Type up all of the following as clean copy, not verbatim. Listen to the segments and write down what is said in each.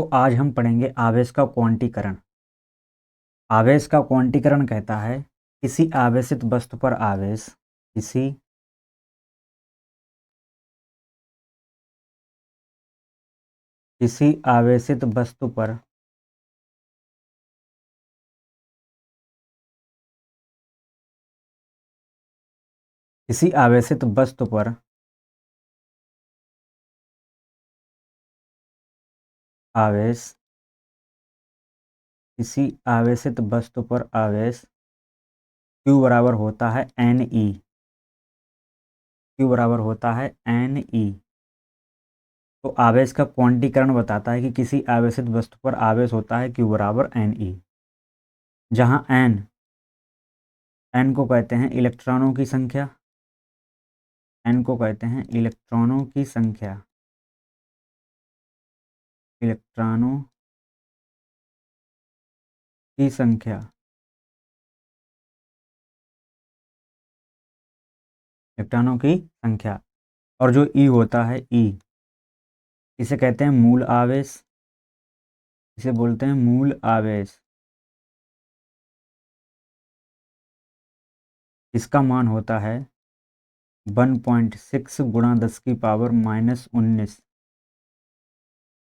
तो आज हम पढ़ेंगे आवेश का क्वांटीकरण। आवेश का क्वांटीकरण कहता है किसी आवेशित वस्तु पर आवेश किसी आवेशित वस्तु पर किसी आवेशित वस्तु पर आवेश किसी आवेशित वस्तु पर आवेश Q बराबर होता है NE। Q बराबर होता है NE। तो आवेश का क्वांटीकरण बताता है कि किसी आवेशित वस्तु पर आवेश होता है Q बराबर NE, जहाँ N को कहते हैं इलेक्ट्रॉनों की संख्या। N को कहते हैं इलेक्ट्रॉनों की संख्या। इलेक्ट्रॉनों की संख्या इलेक्ट्रॉनों की संख्या। और जो E होता है E, इसे कहते हैं मूल आवेश। इसे बोलते हैं मूल आवेश। इसका मान होता है 1.6 गुणा 10 की पावर -19।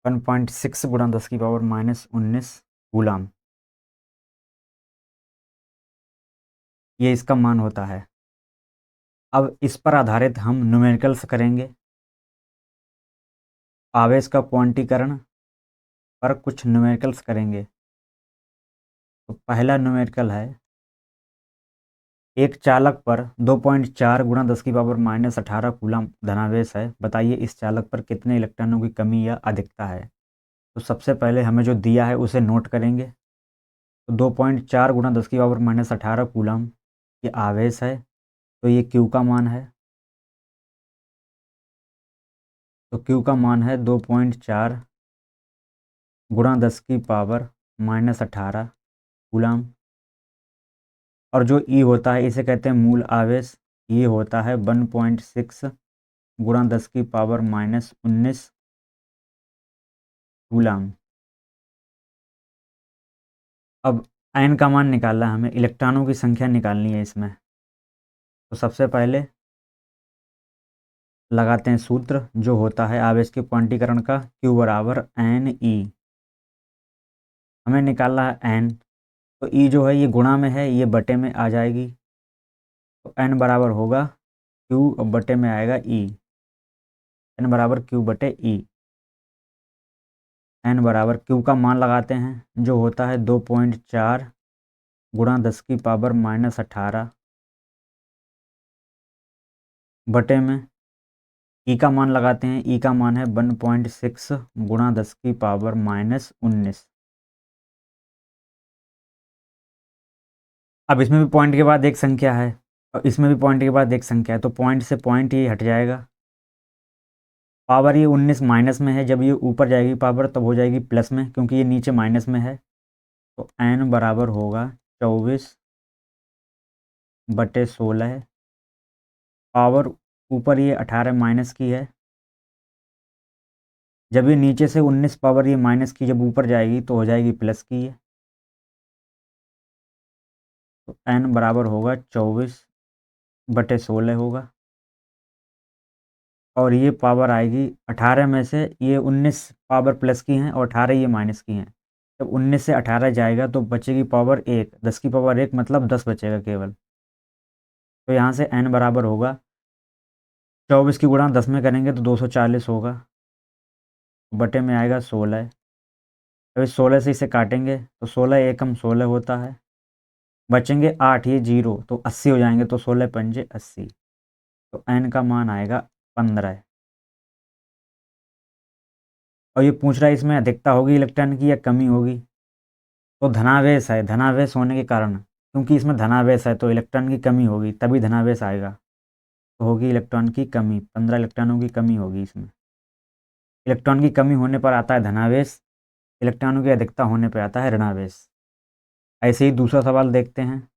1.6 गुणा 10 की पावर -19 कूलम, ये इसका मान होता है। अब इस पर आधारित हम न्यूमेरिकल्स करेंगे। आवेश का क्वांटीकरण पर कुछ न्यूमेरिकल्स करेंगे। तो पहला न्यूमेरिकल है, एक चालक पर 2.4 गुणा 10 की पावर -18 कूलम धनावेश है। बताइए इस चालक पर कितने इलेक्ट्रॉनों की कमी या अधिकता है। तो सबसे पहले हमें जो दिया है उसे नोट करेंगे। तो 2.4 गुणा 10 की पावर -18 कूलम ये आवेश है, तो ये Q का मान है। तो Q का मान है 2.4 गुणा 10 की पावर -18 कूलम। और जो E होता है इसे कहते हैं मूल आवेश। ये होता है 1.6 गुणा 10 की पावर -19 कूलम। अब n का मान निकालना है हमें, इलेक्ट्रॉनों की संख्या निकालनी है इसमें। तो सबसे पहले लगाते हैं सूत्र जो होता है आवेश के क्वांटीकरण का, Q बराबर NE। हमें निकालना है n, तो E जो है ये गुणा में है, ये बटे में आ जाएगी। तो n बराबर होगा Q और बटे में आएगा E। n बराबर Q बटे E। n बराबर Q का मान लगाते हैं जो होता है 2.4 गुणा 10 की पावर -18 बटे में E का मान लगाते हैं। E का मान है 1.6 गुणा 10 की पावर -19। अब इसमें भी पॉइंट के बाद एक संख्या है और इसमें भी पॉइंट के बाद एक संख्या है, तो पॉइंट से पॉइंट ये हट जाएगा। पावर ये 19 माइनस में है, जब ये ऊपर जाएगी पावर तब हो जाएगी प्लस में, क्योंकि ये नीचे माइनस में है। तो n बराबर होगा 24/16। पावर ऊपर ये 18 माइनस की है, जब ये नीचे से 19 पावर ये माइनस की जब ऊपर जाएगी तो हो जाएगी प्लस की है। तो n बराबर होगा 24/16 होगा। और ये पावर आएगी 18 में से, ये 19 पावर प्लस की हैं और 18 ये माइनस की हैं। जब 19 से 18 जाएगा तो बचेगी पावर 1, 10 की पावर 1 मतलब 10 बचेगा केवल। तो यहाँ से n बराबर होगा 24 की गुणा 10 में करेंगे तो 240 होगा, बटे में आएगा 16। अब इस 16 से इसे काटेंगे तो 16 एकम 16 होता है, बचेंगे 8, ये 0 तो 80 हो जाएंगे, तो 16 पंजे 80। तो n का मान आएगा 15। और ये पूछ रहा है इसमें अधिकता होगी इलेक्ट्रॉन की या कमी होगी। तो धनावेश है, धनावेश होने के कारण, क्योंकि इसमें धनावेश है तो इलेक्ट्रॉन की कमी होगी, तभी धनावेश आएगा। तो होगी इलेक्ट्रॉन की कमी, 15 इलेक्ट्रॉनों की कमी होगी इसमें। इलेक्ट्रॉन की कमी होने पर आता है धनावेश, इलेक्ट्रॉनों की अधिकता होने पर आता है ऋणावेश। ऐसे ही दूसरा सवाल देखते हैं।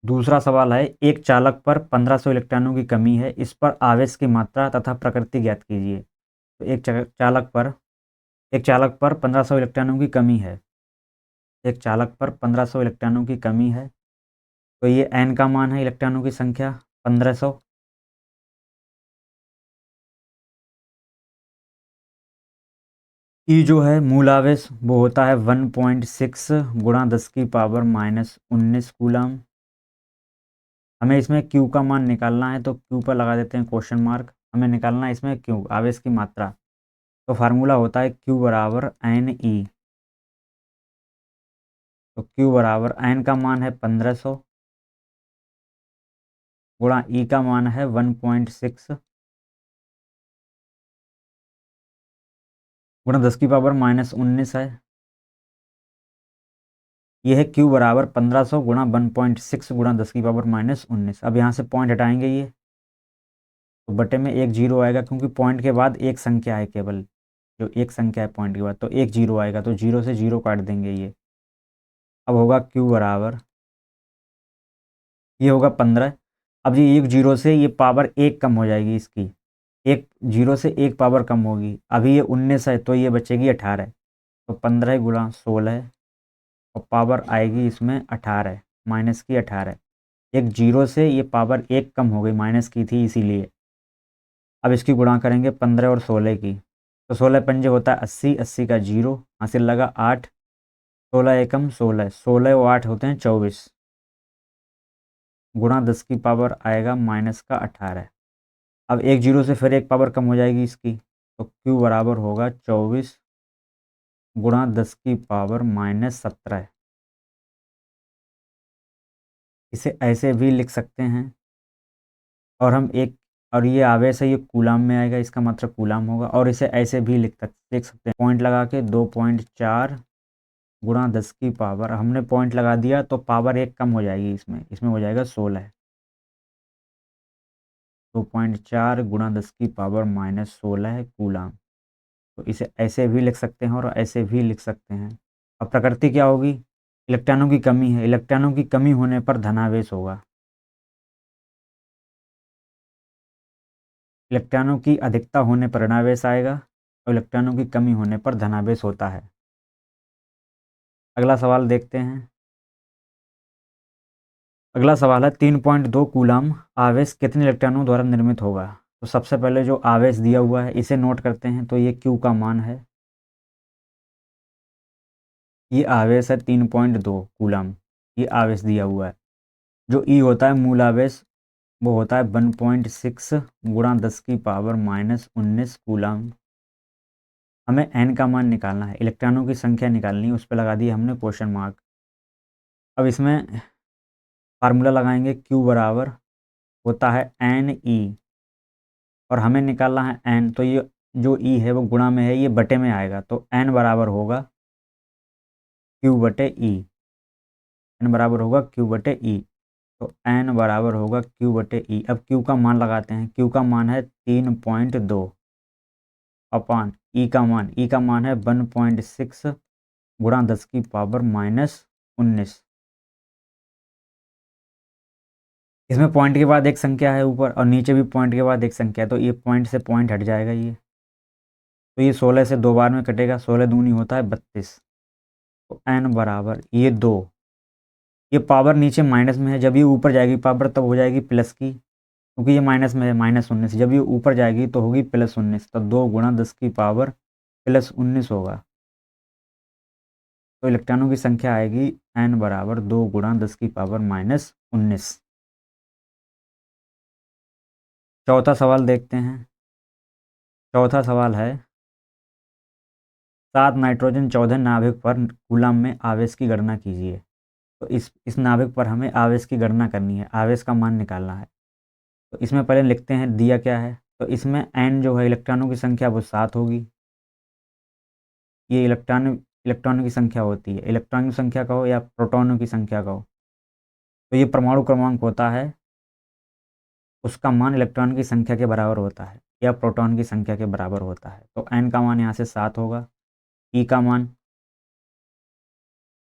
दूसरा सवाल है, एक चालक पर 1500 इलेक्ट्रॉनों की कमी है, इस पर आवेश की मात्रा तथा प्रकृति ज्ञात कीजिए। तो एक चालक पर 1500 इलेक्ट्रॉनों की कमी है। एक चालक पर 1500 इलेक्ट्रॉनों की कमी है, तो ये n का मान है इलेक्ट्रॉनों की संख्या 1500। ई जो है मूल आवेश वो होता है 1.6 गुणा 10⁻⁻19 कूलम। हमें इसमें Q का मान निकालना है, तो Q पर लगा देते हैं क्वेश्चन मार्क। हमें निकालना है इसमें Q आवेश की मात्रा। तो फार्मूला होता है Q बराबर NE। तो Q बराबर N का मान है 1500 गुणा E का मान है 1.6 गुणा 10⁻⁻19 है। ये है Q बराबर 1500 गुणा 1.6 गुणा 10⁻⁻19। अब यहाँ से पॉइंट हटाएंगे ये, तो बटे में एक जीरो आएगा, क्योंकि पॉइंट के बाद एक संख्या है केवल, जो एक संख्या है पॉइंट के बाद, तो एक जीरो आएगा, तो जीरो से जीरो काट देंगे ये। अब होगा Q बराबर, ये होगा 15। अब ये एक जीरो से ये पावर एक कम हो जाएगी इसकी, एक जीरो से एक पावर कम होगी। अभी ये 19 है, तो ये बचेगी 18। तो 15 गुणा 16 और पावर आएगी इसमें 18, माइनस की 18। एक जीरो से ये पावर एक कम हो गई, माइनस की थी इसीलिए। अब इसकी गुणा करेंगे 15 और 16 की, तो 16 पंजे होता है 80, 80 का जीरो हासिल लगा 8, 16 एकम 16, 16 और 8 होते हैं 24 गुणा 10 की पावर आएगा माइनस का 18। अब एक जीरो से फिर एक पावर कम हो जाएगी इसकी, तो Q बराबर होगा 24 गुणा 10 की पावर -17। इसे ऐसे भी लिख सकते हैं, और हम एक, और ये आवेश है, ये कूलाम में आएगा, इसका मतलब कूलाम होगा। और इसे ऐसे भी लिख सकते हैं, पॉइंट लगा के 2.4 गुणा 10 की पावर, हमने पॉइंट लगा दिया तो पावर एक कम हो जाएगी इसमें, इसमें हो जाएगा 16। 2.4 गुणा 10 की पावर -16 कूलाम। तो इसे ऐसे भी लिख सकते हैं और ऐसे भी लिख सकते हैं। अब प्रकृति क्या होगी, इलेक्ट्रॉनों की कमी है, इलेक्ट्रॉनों की कमी होने पर धनावेश होगा। इलेक्ट्रॉनों की अधिकता होने पर ऋणावेश आएगा, और इलेक्ट्रॉनों की कमी होने पर धनावेश होता है। अगला सवाल देखते हैं। अगला सवाल है 3.2 कूलम आवेश कितने इलेक्ट्रॉनों द्वारा निर्मित होगा। तो सबसे पहले जो आवेश दिया हुआ है इसे नोट करते हैं, तो ये Q का मान है, ये आवेश है 3.2 कूलम, ये आवेश दिया हुआ है। जो E होता है मूल आवेश, वो होता है 1.6 गुणा 10 की पावर -19 कूलम। हमें N का मान निकालना है, इलेक्ट्रॉनों की संख्या निकालनी है, उस पर लगा दी हमने क्वेश्चन मार्क। अब इसमें फार्मूला लगाएंगे, Q बराबर होता है NE, और हमें निकालना है N, तो ये जो E है वो गुणा में है, ये बटे में आएगा, तो N बराबर होगा Q बटे E। N बराबर होगा Q बटे E। तो N बराबर होगा Q बटे E। अब Q का मान लगाते हैं, Q का मान है 3.2 अपान E का मान है 1.6 गुणा 10 की पावर -19। इसमें पॉइंट के बाद एक संख्या है ऊपर, और नीचे भी पॉइंट के बाद एक संख्या है, तो ये पॉइंट से पॉइंट हट जाएगा ये। तो ये 16 से दो बार में कटेगा, 16 दूनी होता है 32। तो N बराबर ये 2, ये पावर नीचे माइनस में है, जब ये ऊपर जाएगी पावर तब हो जाएगी प्लस की, क्योंकि ये माइनस में है -19, जब ये ऊपर जाएगी तो होगी +19, तो 2 गुणा 10 की पावर +19 होगा। तो इलेक्ट्रॉनों की संख्या आएगी N बराबर 2 गुणा 10 की पावर -19। चौथा सवाल देखते हैं। चौथा सवाल है 7 नाइट्रोजन 14 नाभिक पर कूलम में आवेश की गणना कीजिए। तो इस नाभिक पर हमें आवेश की गणना करनी है, आवेश का मान निकालना है। तो इसमें पहले लिखते हैं दिया क्या है। तो इसमें N जो है इलेक्ट्रॉनों की संख्या वो 7 होगी। ये इलेक्ट्रॉनों की संख्या होती है, इलेक्ट्रॉनों की संख्या कहो या प्रोटॉनों की संख्या कहो। तो ये परमाणु क्रमांक होता है, उसका मान इलेक्ट्रॉन की संख्या के बराबर होता है या प्रोटॉन की संख्या के बराबर होता है। तो N का मान यहाँ से 7 होगा। E का मान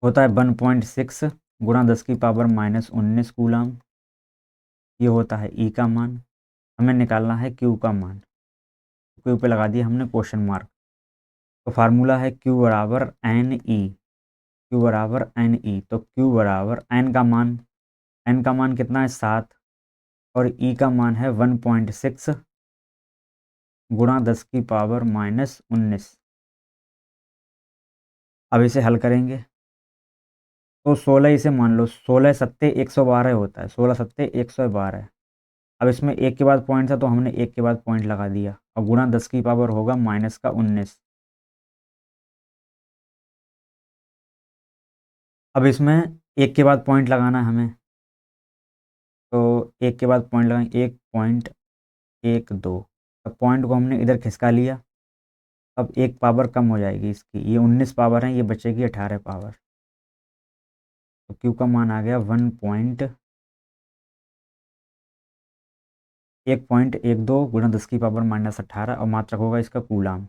होता है 1.6 गुणा 10 की पावर -19 कूलम, ये होता है E का मान। हमें निकालना है Q का मान। क्यू पे लगा दिया हमने क्वेश्चन मार्क। तो फार्मूला है क्यू बराबर एन ई, क्यू बराबर एन ई। तो क्यू बराबर एन का मान कितना है 7 और ई का मान है 1.6 गुणा 10 की पावर -19। अब इसे हल करेंगे तो 16 इसे मान लो, 16 सत्ते 112 होता है, 16 सत्ते 112। अब इसमें एक के बाद पॉइंट था तो हमने एक के बाद पॉइंट लगा दिया और गुणा 10 की पावर होगा -19। अब इसमें एक के बाद पॉइंट लगाना है हमें, तो एक के बाद पॉइंट लगाएंगे 1.12। अब पॉइंट को हमने इधर खिसका लिया। अब एक पावर कम हो जाएगी इसकी, ये 19 पावर है, ये बचेगी 18 पावर। तो क्यू का मान आ गया 1.12 गुणा 10 की पावर -18 और मात्रक होगा इसका कूलाम।